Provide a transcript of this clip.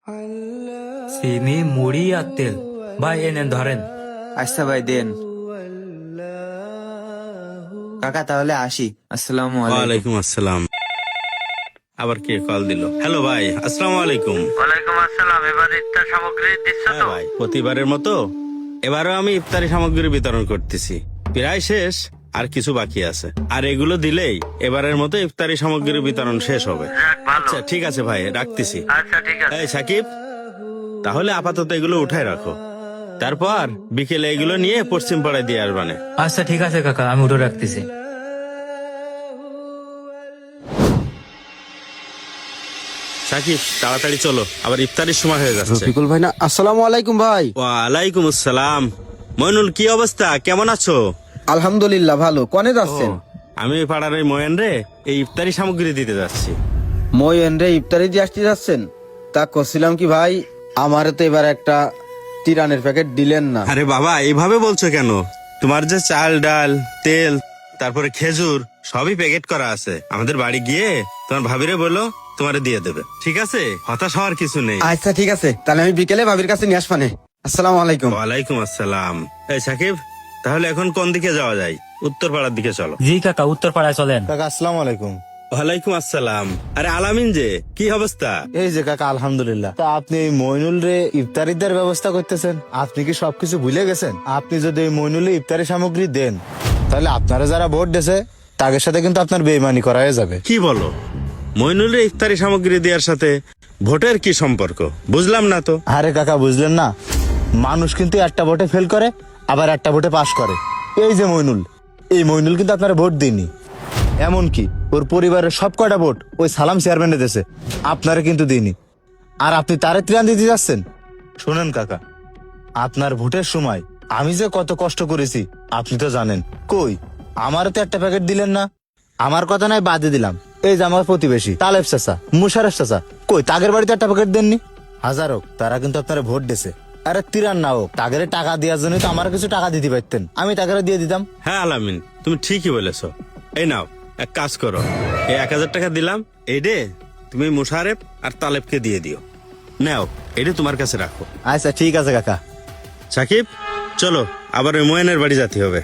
চিনি মুড়ি আর তেল ভাই এনেন ধরেন। আচ্ছা ভাই দেন। কাকা তাহলে আসি। আসসালামু আলাইকুম। ওয়ালাইকুম আসসালাম। আবার কে কল দিল? হ্যালো ভাই, আসসালামু আলাইকুম। ওয়ালাইকুম আসসালাম। এবার ইফতার সামগ্রী দিচ্ছ হ্যাঁ তো? ভাই, প্রতিবারের মতো এবারও আমি ইফতারি সামগ্রী বিতরণ করতেছি। প্রায় শেষ, আর কিছু বাকি আছে। আর এগুলো দিলেই এবারের মতো ইফতারি সামগ্রীর বিতরণ শেষ হবে। যাক ভালো। আচ্ছা ঠিক আছে ভাই, রাখতেছি। আচ্ছা ঠিক আছে। এই সাকিব, তাহলে আপাতত এগুলো উঠায় রাখো, তারপর বিকেলে এগুলো নিয়ে পশ্চিম পাড়ায় দিয়ে আসবানে। আচ্ছা ঠিক আছে কাকা, আমি উঠে রাখতেছি। সাকিব তাড়াতাড়ি চলো, আবার ইফতারির সময় হয়ে যাচ্ছে। রফিকুল ভাই না? আসসালামু আলাইকুম ভাই। ওয়ালাইকুম আসসালাম। মইনুল, কি অবস্থা, কেমন আছো? আলহামদুলিল্লাহ ভালো। কনে যাচ্ছেন? আমি ওই পাড়ার ওই ময়েন রে এই ইফতারি সামগ্রী দিতে যাচ্ছি। মইন রে ইফতারি দিয়ে আসতে যাচ্ছেন? তা করছিলাম কি ভাই, আমারে তো এবার একটা তিরানের প্যাকেট দিলেন না। আরে বাবা, এইভাবে বলছো কেন? তোমার যে চাল ডাল তেল তারপরে খেজুর সবই প্যাকেট করা আছে। আমাদের বাড়ি গিয়ে তোমার ভাবিরে বলো, তোমারে দিয়ে দেবে। ঠিক আছে, হতাশ হওয়ার কিছু নেই। আচ্ছা ঠিক আছে, তাহলে আমি বিকেলে ভাবির কাছে নিয়ে আসবানে। আসসালামু আলাইকুম। ওয়ালাইকুম আসসালাম। এই সাকিব, তাহলে এখন কোন দিকে যাওয়া যায়? উত্তর পাড়ার দিকে চলো। জি কাকা, উত্তর পাড়ায় চলেন। কাকা আসসালামু আলাইকুম। ওয়ালাইকুম আসসালাম। আরে আলামিন যে, কি অবস্থা? এই যে কাকা আলহামদুলিল্লাহ। তা আপনি এই মইনুল রে ইফতারির দেওয়ার ব্যবস্থা করতেছেন, আপনি কি সবকিছু ভুলে গেছেন? আপনি যদি এই মইনুলে ইফতারি সামগ্রী দেন, তাহলে আপনারা যারা ভোট দিয়েছে তাদের সাথে কিন্তু আপনার বেইমানি করা হয়ে যাবে। কি বলো? মইনুলের ইফতারি সামগ্রী দেওয়ার সাথে ভোটের কি সম্পর্ক? বুঝলাম না তো। আরে কাকা বুঝলেন না, মানুষ কিন্তু একটা ভোটে ফেল করে, আবার একটা ভোটে পাশ করে। এই যে মইনুল, এই মইনুল কিন্তু আপনারা ভোট দিইনি, এমনকি ওর পরিবারের সব কয়টা ভোট ওই সালাম চেয়ারম্যানে দিয়েছে, আপনারা কিন্তু দিইনি। আর আপনি তারে ত্রাণ দিতে যাচ্ছেন? শোনেন কাকা, আপনার ভোটের সময় আমি যে কত কষ্ট করেছি আপনি তো জানেন। কই, আমারও তো একটা প্যাকেট দিলেন না। আমার কথা নয়, বাদে দিলাম। এই যে আমার প্রতিবেশী তালেব চাচা, মুশারফ চাচা, কই তাগের বাড়িতে একটা প্যাকেট দেননি? হাজার হোক, তারা কিন্তু আপনারা ভোট দিয়েছে। আরে তিরান না হোক, তাগের টাকা দেওয়ার জন্য তো আমার কিছু টাকা দিতে পারতেন, আমি টাকাটা দিয়ে দিতাম। হ্যাঁ আলামিন, তুমি ঠিকই বলেছো। এই নাও, এক কাজ করো, এই 1000 টাকা দিলাম, এই রে তুমি মুশারেফ আর তালেবকে দিয়ে দিও। নাও, এটা তোমার কাছে রাখো। আচ্ছা ঠিক আছে কাকা। সাকিব চলো, আবার ওই ময়নের বাড়ি যেতে হবে।